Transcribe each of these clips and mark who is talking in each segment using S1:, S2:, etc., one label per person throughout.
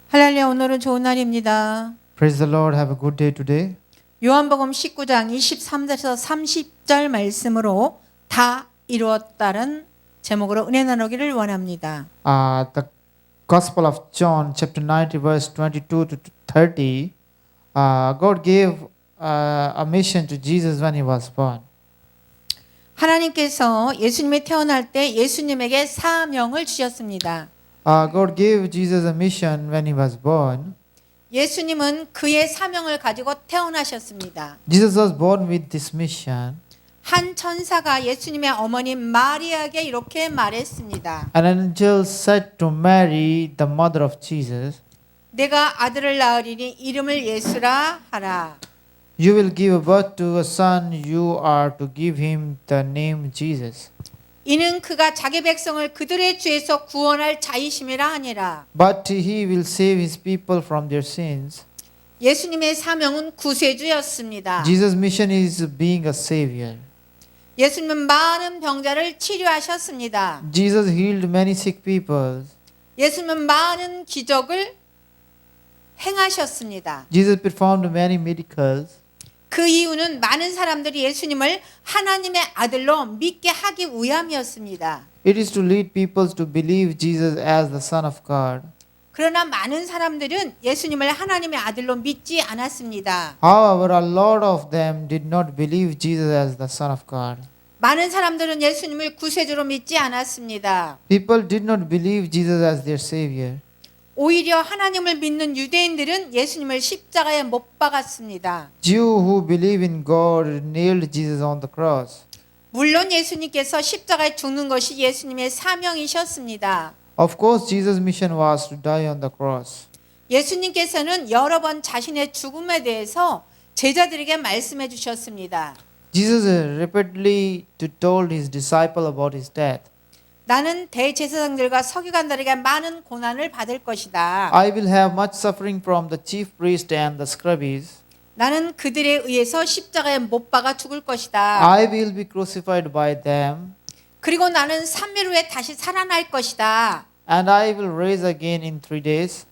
S1: 할렐루야, 오늘은 좋은 날입니다.
S2: Praise the Lord. Have a good day today.
S1: 요한복음 19장 23절에서 30절 말씀으로 다 이루었다는 제목으로 은혜 나누기를 원합니다.
S2: The Gospel of John, chapter 90, verse 22 to 30. God gave a mission to Jesus when he was born.
S1: 하나님께서 예수님이 태어날 때 예수님에게 사명을 주셨습니다.
S2: God gave Jesus a mission when he was born.
S1: 예수님은 그의 사명을 가지고 태어나셨습니다.
S2: Jesus was born with this mission.
S1: 한 천사가 예수님의 어머니 마리아에게 이렇게 말했습니다.
S2: An angel said to Mary, the mother of Jesus,
S1: 내가 아들을 낳으리니 이름을 예수라 하라.
S2: You will give birth to a son. You are to give him the name Jesus.
S1: 이는 그가 자기 백성을 그들의 죄에서 구원할 자이심이라 하니라.
S2: But he will save his people from their sins.
S1: 예수님의 사명은 구세주였습니다.
S2: Jesus' mission is being a savior.
S1: 예수님은 많은 병자를 치료하셨습니다.
S2: Jesus healed many sick people.
S1: 예수님은 많은 기적을 행하셨습니다.
S2: Jesus performed many miracles.
S1: 그 이유는 많은 사람들이 예수님을 하나님의 아들로 믿게 하기 위함이었습니다.
S2: It is to lead people to believe Jesus as the Son of God.
S1: 그러나 많은 사람들은 예수님을 하나님의 아들로 믿지 않았습니다.
S2: However, a lot of them did not believe Jesus as the Son of God.
S1: 많은 사람들은 예수님을 구세주로 믿지 않았습니다.
S2: People did not believe Jesus as their Savior.
S1: 오히려 하나님을 믿는 유대인들은 예수님을 십자가에 못 박았습니다.
S2: Jews who believe in God nailed Jesus on the cross.
S1: 물론 예수님께서 십자가에 죽는 것이 예수님의 사명이셨습니다.
S2: Of course, Jesus' mission was to die on the cross.
S1: 예수님께서는 여러 번 자신의 죽음에 대해서 제자들에게 말씀해 주셨습니다.
S2: Jesus repeatedly told his disciples about his death.
S1: 나는 대제사장들과 서기관들에게 많은 고난을 받을 것이다.
S2: I will have much suffering from the chief priests and the scribes.
S1: 나는 그들에 의해서 십자가에 못 박아 죽을 것이다.
S2: I will be crucified by them.
S1: 그리고 나는 3일 후에 다시 살아날 것이다.
S2: And I will rise again in 3 days.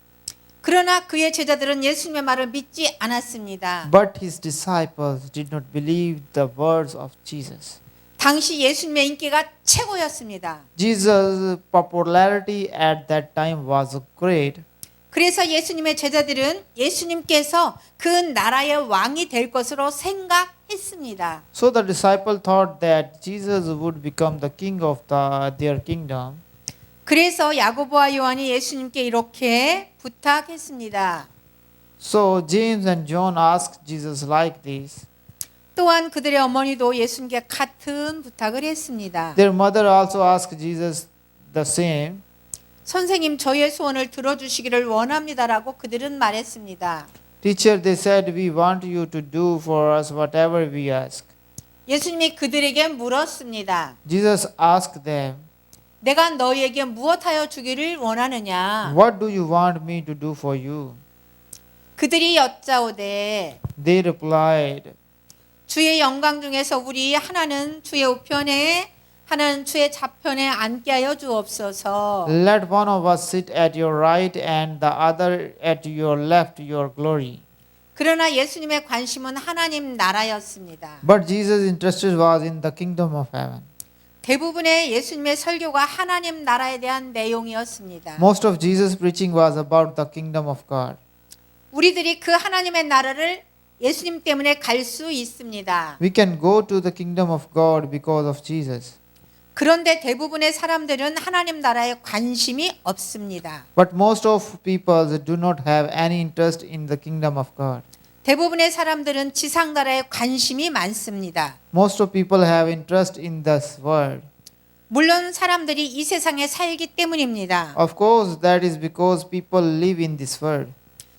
S1: 그러나 그의 제자들은 예수님의 말을 믿지 않았습니다.
S2: But his disciples did not believe the words of Jesus.
S1: 당시 예수님의 인기가 최고였습니다.
S2: Jesus' popularity at that time was great.
S1: 그래서 예수님의 제자들은 예수님께서 그 나라의 왕이 될 것으로 생각했습니다.
S2: So the disciples thought that Jesus would become the king of their kingdom.
S1: 그래서 야고보와 요한이 예수님께 이렇게 부탁했습니다.
S2: So James and John asked Jesus like this.
S1: 또한 그들의 어머니도 예수님께 같은 부탁을 했습니다.
S2: Their mother also asked Jesus the same.
S1: 선생님, 저희의 소원을 들어주시기를 원합니다라고 그들은 말했습니다.
S2: Teacher, they said, we want you to do for us whatever we ask.
S1: 예수님이 그들에게 물었습니다.
S2: Jesus asked them,
S1: 내가 너희에게 무엇하여 주기를 원하느냐?
S2: What do you want me to do for you?
S1: 그들이 여짜오되
S2: They replied,
S1: 주의 영광 중에서 우리 하나는 주의 우편에 하나는 주의 좌편에 앉게 하여 주옵소서.
S2: Let one of us sit at your right and the other at your left, your glory.
S1: 그러나 예수님의 관심은 하나님 나라였습니다.
S2: But Jesus' interest was in the kingdom of heaven.
S1: 대부분의 예수님의 설교가 하나님 나라에 대한 내용이었습니다.
S2: Most of Jesus' preaching was about the kingdom of God.
S1: 우리들이 그 하나님의 나라를 예수님 때문에 갈 수 있습니다.
S2: We can go to the kingdom of God because of Jesus.
S1: 그런데 대부분의 사람들은 하나님 나라에 관심이 없습니다.
S2: But most of people do not have any interest in the kingdom of God.
S1: 대부분의 사람들은 지상 나라에 관심이 많습니다.
S2: Most of people have interest in this world.
S1: 물론 사람들이 이 세상에 살기 때문입니다.
S2: Of course, that is because people live in this world.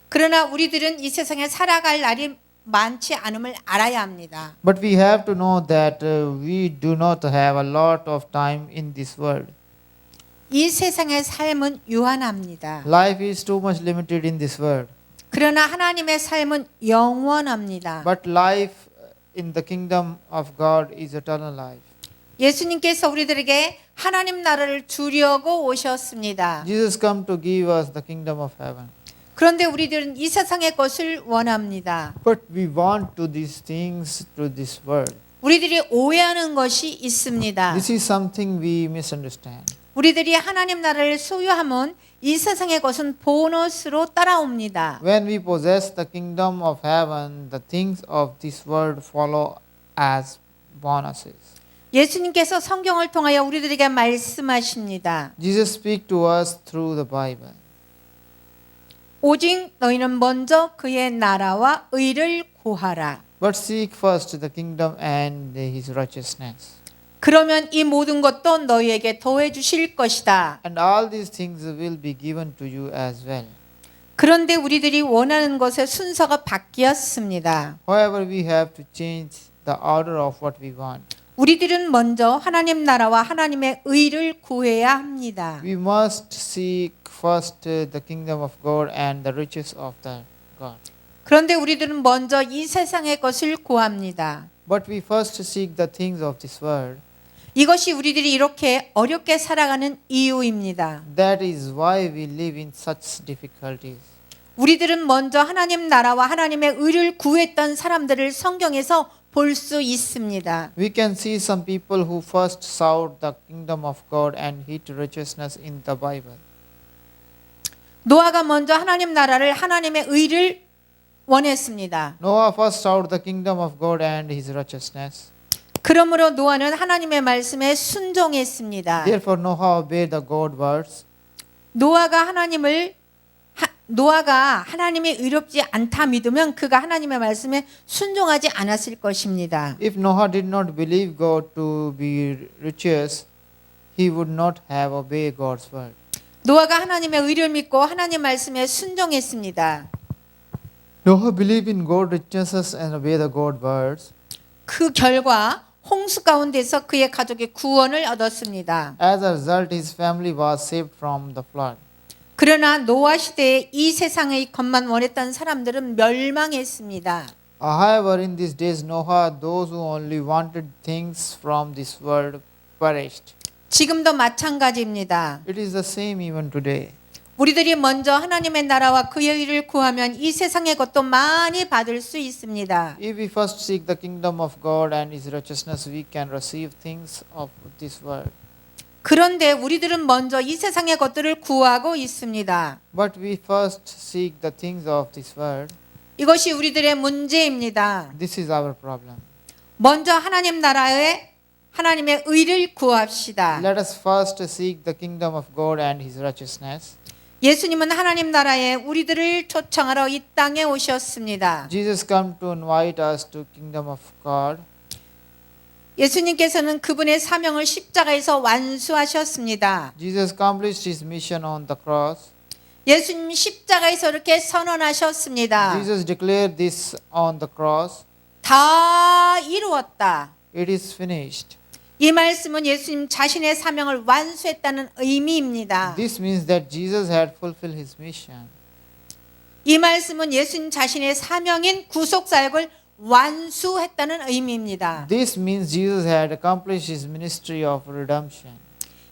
S1: 그러나 우리들은 이 세상에 살아갈 날이 많지 않음을 알아야 합니다.
S2: But we have to know that we do not have a lot of time in this world.
S1: 이 세상의 삶은 유한합니다.
S2: Life is too much limited in this world.
S1: 그러나 하나님의 삶은 영원합니다.
S2: But life in the kingdom of God is eternal life.
S1: 예수님께서 우리들에게 하나님 나라를 주려고 오셨습니다.
S2: Jesus come to give us the kingdom of heaven.
S1: 그런데 우리들은 이 세상의 것을 원합니다.
S2: But we want to these things through this world.
S1: 우리들이 오해하는 것이 있습니다.
S2: This is something we misunderstand.
S1: 우리들이 하나님 나라를 소유하면 이 세상의 것은 보너스로 따라옵니다.
S2: When we possess the kingdom of heaven, the things of this world follow as bonuses.
S1: 예수님께서 성경을 통하여 우리들에게 말씀하십니다.
S2: Jesus speaks to us through the Bible.
S1: 오직 너희는 먼저 그의 나라와 의를 구하라.
S2: But seek first the kingdom and his righteousness.
S1: 그러면 이 모든 것도 너희에게 더해 주실 것이다.
S2: And all these things will be given to you as well.
S1: 그런데 우리들이 원하는 것의 순서가 바뀌었습니다.
S2: However, we have to change the order of what we want.
S1: 우리들은 먼저 하나님 나라와 하나님의 의를 구해야 합니다.
S2: We must seek first the kingdom of God and the riches of the God.
S1: 그런데 우리들은 먼저 이 세상의 것을 구합니다.
S2: But we first seek the things of this world.
S1: 이것이 우리들이 이렇게 어렵게 살아가는 이유입니다.
S2: That is why we live in such difficulties.
S1: 우리들은 먼저 하나님 나라와 하나님의 의를 구했던 사람들을 성경에서 볼 수 있습니다.
S2: We can see some people who first sought the kingdom of God and hid righteousness in the Bible.
S1: 노아가 먼저 하나님 나라를 하나님의 의를 원했습니다.
S2: Noah first sought the kingdom of God and his righteousness.
S1: 그러므로 노아는 하나님의 말씀에 순종했습니다.
S2: Therefore Noah obeyed the God words.
S1: 노아가 하나님이 의롭지 않다 믿으면 그가 하나님의 말씀에 순종하지 않았을 것입니다.
S2: If Noah did not believe God to be righteous, he would not have obeyed God's word.
S1: 노아가 하나님의 의를 믿고 하나님 말씀에 순종했습니다.
S2: Noah believed in God's righteousness and obeyed the God words.
S1: 그 결과 홍수 가운데서 그의 가족이 구원을 얻었습니다.
S2: As a result, his family was saved from the flood.
S1: 그러나 노아 시대에 이 세상의 것만 원했던 사람들은 멸망했습니다.
S2: However, in these days, Noah, those who only wanted things from this world, perished.
S1: 지금도 마찬가지입니다.
S2: It is the same even today.
S1: 우리들이 먼저 하나님의 나라와 그의 의를 구하면 이 세상의 것도 많이 받을 수 있습니다.
S2: If we first seek the kingdom of God and his righteousness, we can receive things of this world.
S1: 그런데 우리들은 먼저 이 세상의 것들을 구하고 있습니다.
S2: But we first seek the things of this world.
S1: 이것이 우리들의 문제입니다.
S2: This is our problem.
S1: 먼저 하나님 나라의 하나님의 의를 구합시다.
S2: Let us first seek the kingdom of God and his righteousness.
S1: 예수님은 하나님 나라에 우리들을 초청하러 이 땅에 오셨습니다.
S2: Jesus come to invite us to kingdom of God.
S1: 예수님께서는 그분의 사명을 십자가에서 완수하셨습니다.
S2: Jesus accomplished his mission on the cross.
S1: 예수님 십자가에서 이렇게 선언하셨습니다.
S2: Jesus declared this on the cross.
S1: 다 이루었다.
S2: It is finished.
S1: 이 말씀은 예수님 자신의 사명을 완수했다는 의미입니다.
S2: This means that Jesus had fulfilled his mission.
S1: 이 말씀은 예수님 자신의 사명인 구속 사역을 완수했다는 의미입니다.
S2: This means Jesus had accomplished his ministry of redemption.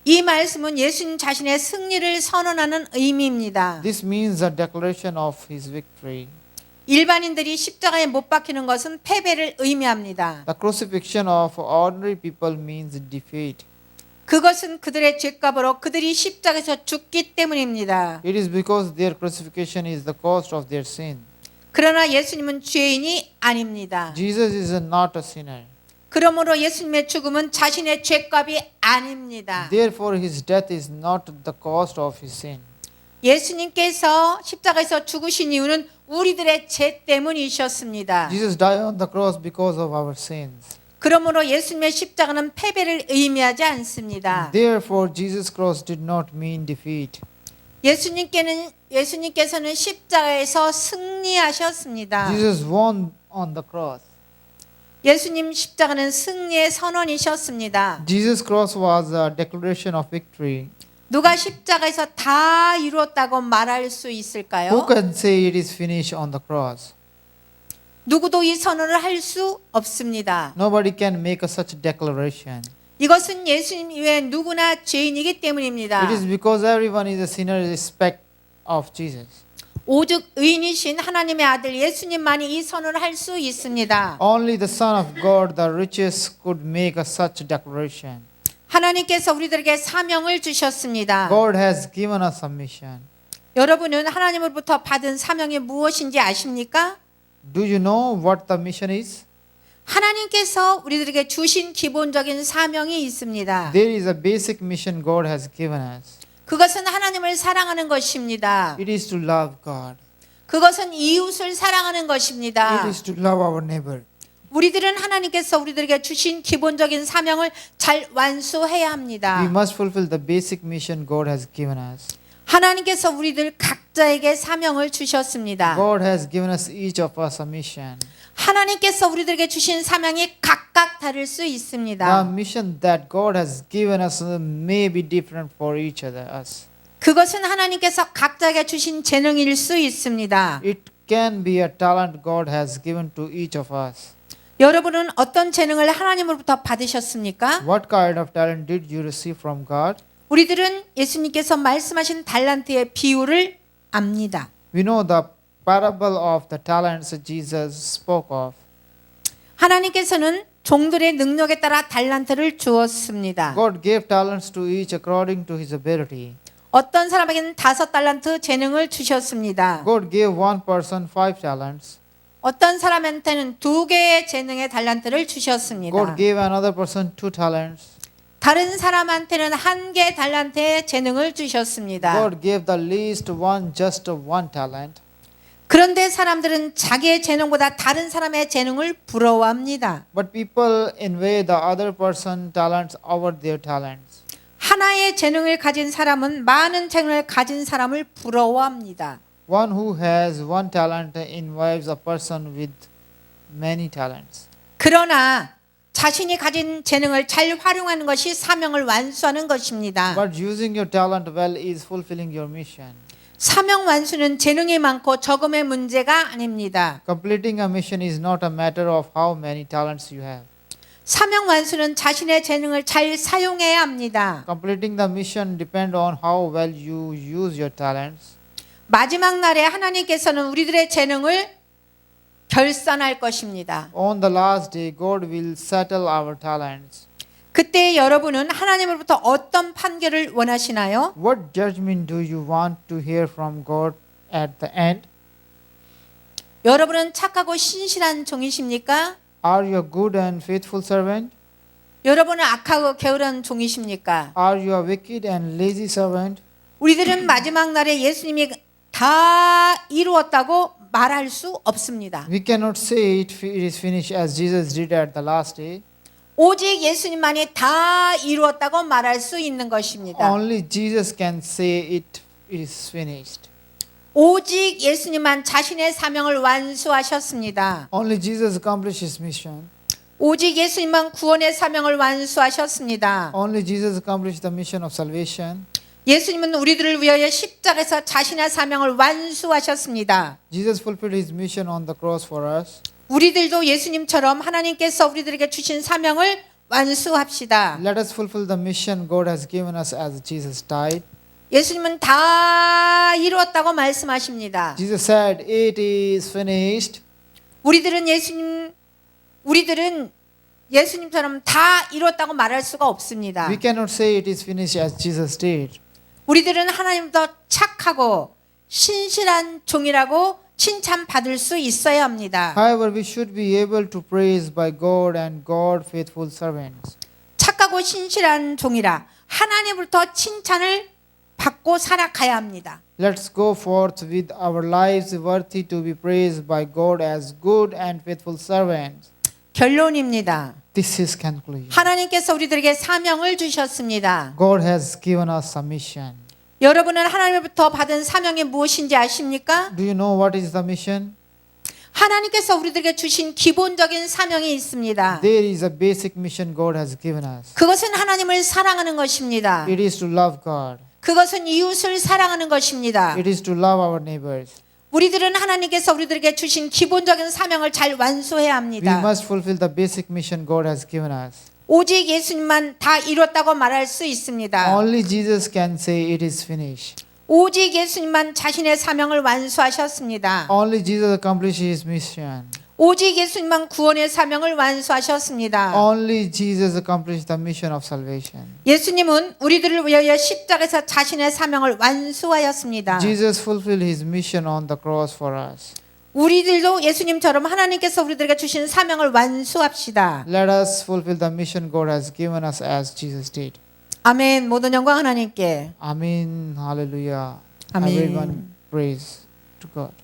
S1: 이 말씀은 예수님 자신의 승리를 선언하는 의미입니다.
S2: This means a declaration of his victory.
S1: 일반인들이 십자가에 못 박히는 것은 패배를 의미합니다.
S2: The crucifixion of ordinary people means defeat.
S1: 그것은 그들의 죄값으로 그들이 십자가에서 죽기 때문입니다.
S2: It is because their crucifixion is the cost of their sin.
S1: 그러나 예수님은 죄인이 아닙니다.
S2: Jesus is not a sinner.
S1: 그러므로 예수님의 죽음은 자신의 죄값이 아닙니다.
S2: Therefore his death is not the cost of his sin.
S1: 예수님께서 십자가에서 죽으신 이유는 우리들의 죄 때문이셨습니다.
S2: Jesus died on the cross because of our sins.
S1: 그러므로 예수님의 십자가는 패배를 의미하지 않습니다.
S2: Therefore Jesus cross did not mean defeat.
S1: 예수님께서는 십자가에서 승리하셨습니다.
S2: Jesus won on the cross.
S1: 예수님 십자가는 승리의 선언이셨습니다.
S2: Jesus cross was a declaration of victory.
S1: 누가 십자가에서 다 이루었다고 말할 수
S2: Who
S1: 있을까요?
S2: can say it is finished on the cross?
S1: 누구도 이 선언을 할 수 없습니다.
S2: Nobody can make such declaration.
S1: 이것은 예수님 이외에 누구나 죄인이기 때문입니다.
S2: It is because everyone is a sinner in respect of Jesus.
S1: 오직 의인이신 하나님의 아들 예수님만이 이 선언을 할 수 있습니다.
S2: Only the Son of God, the richest, could make a such declaration.
S1: 하나님께서 우리들에게 사명을 주셨습니다.
S2: God has given us a mission.
S1: 여러분은 하나님으로부터 받은 사명이 무엇인지 아십니까?
S2: Do you know what the mission is?
S1: 하나님께서 우리들에게 주신 기본적인 사명이 있습니다.
S2: There is a basic mission God has given us.
S1: 그것은 하나님을 사랑하는 것입니다.
S2: It is to love God.
S1: 그것은 이웃을 사랑하는
S2: It
S1: 것입니다.
S2: is to love our neighbor.
S1: 우리들은 하나님께서 우리들에게 주신 기본적인 사명을 잘 완수해야
S2: We
S1: 합니다.
S2: must fulfill the basic mission God has given us.
S1: 하나님께서 우리들 각자에게 사명을 주셨습니다.
S2: God has given us each of us a mission.
S1: 하나님께서 우리들에게 주신 사명이 각각 다를 수
S2: The
S1: 있습니다.
S2: mission that God has given us may be different for each other us.
S1: 그것은 하나님께서 각자에게 주신 재능일 수 있습니다.
S2: It can be a talent God has given to each of us.
S1: 여러분은 어떤 재능을 하나님으로부터 받으셨습니까?
S2: What kind of talent did you receive from God?
S1: 우리들은 예수님께서 말씀하신 달란트의 비유를 압니다.
S2: We know the parable of the talents Jesus spoke of.
S1: 하나님께서는 종들의 능력에 따라 달란트를 주었습니다.
S2: God gave talents to each according to his ability.
S1: 어떤 사람에게는 5달란트 재능을 주셨습니다.
S2: God gave one person 5 talents.
S1: 어떤 사람한테는 2개의 재능의 달란트를 주셨습니다.
S2: God gave another person 2 talents.
S1: 다른 사람한테는 1개 달란트의 재능을 주셨습니다.
S2: God gave the least one just 1 talent.
S1: 그런데 사람들은 자기의 재능보다 다른 사람의 재능을 부러워합니다.
S2: But people envy the other person's talents over their talents.
S1: 하나의 재능을 가진 사람은 많은 재능을 가진 사람을 부러워합니다.
S2: One who has 1 talent envies a person with many talents.
S1: 그러나 자신이 가진 재능을 잘 활용하는 것이 사명을 완수하는 것입니다.
S2: But using your talent well is fulfilling your mission.
S1: 사명 완수는 재능이 많고 적음의 문제가 아닙니다.
S2: Completing a mission is not a matter of how many talents you have.
S1: 사명 완수는 자신의 재능을 잘 사용해야 합니다.
S2: Completing the mission depends on how well you use your talents.
S1: 마지막 날에 하나님께서는 우리들의 재능을 결산할 것입니다.
S2: On the last day, God will settle our talents.
S1: 그때 여러분은 하나님으로부터 어떤 판결을 원하시나요?
S2: What judgment do you want to hear from God at the end?
S1: 여러분은 착하고 신실한 종이십니까?
S2: Are you a good and faithful servant?
S1: 여러분은 악하고 게으른 종이십니까?
S2: Are you a wicked and lazy servant?
S1: 우리들은 마지막 날에 예수님이 다 이루었다고 말할 수 없습니다.
S2: We cannot say it is finished as Jesus did at the last day.
S1: 오직 예수님만이 다 이루었다고 말할 수 있는 것입니다.
S2: Only Jesus can say it is finished.
S1: 오직 예수님만 자신의 사명을 완수하셨습니다.
S2: Only Jesus accomplished his mission.
S1: 오직 예수님만 구원의 사명을 완수하셨습니다.
S2: Only Jesus accomplished the mission of salvation.
S1: 예수님은 우리들을 위하여 십자가에서 자신의 사명을 완수하셨습니다.
S2: Jesus fulfilled his mission on the cross for us.
S1: 우리들도 예수님처럼 하나님께서 우리들에게 주신 사명을 완수합시다.
S2: Let us fulfill the mission God has given us as Jesus died.
S1: 예수님은 다 이루었다고 말씀하십니다.
S2: Jesus said, "It is finished."
S1: 우리들은 예수님처럼 다 이루었다고 말할 수가 없습니다.
S2: We cannot say it is finished as Jesus did.
S1: 우리들은 하나님보다 착하고 신실한 종이라고 칭찬받을 수 있어야 합니다.
S2: However, we should be able to praise by God and God faithful servants.
S1: 착하고 신실한 종이라 하나님으로부터 칭찬을 받고 살아가야 합니다.
S2: Let's go forth with our lives worthy to be praised by God as good and faithful servants.
S1: 결론입니다.
S2: This is conclusion.
S1: 하나님께서 우리들에게 사명을 주셨습니다.
S2: God has given us a mission.
S1: 여러분은 하나님으로부터 받은 사명이 무엇인지 아십니까?
S2: Do you know what is the mission?
S1: 하나님께서 우리들에게 주신 기본적인 사명이 있습니다.
S2: There is a basic mission God has given us.
S1: 그것은 하나님을 사랑하는 것입니다.
S2: It is to love God.
S1: 그것은 이웃을 사랑하는 것입니다.
S2: It is to love our neighbors.
S1: 우리들은 하나님께서 우리들에게 주신 기본적인 사명을 잘 완수해야
S2: We
S1: 합니다.
S2: must fulfill the basic mission God has given us.
S1: 오직 예수님만 다 이뤘다고 말할 수 있습니다.
S2: Only Jesus can say it is finished.
S1: 오직 예수님만 자신의 사명을 완수하셨습니다.
S2: Only Jesus accomplished his mission.
S1: 오직 예수님만 구원의 사명을 완수하셨습니다.
S2: Only Jesus accomplished the mission of salvation.
S1: 예수님은 우리들을 위하여 십자가에서 자신의 사명을 완수하였습니다.
S2: Jesus fulfilled his mission on the cross for us.
S1: 우리들도 예수님처럼 하나님께서 우리들에게 주신 사명을 완수합시다.
S2: Let us fulfill the mission God has given us as Jesus did.
S1: 아멘. 모든 영광 하나님께.
S2: Amen. Hallelujah.
S1: Amen.
S2: Everyone praise to God.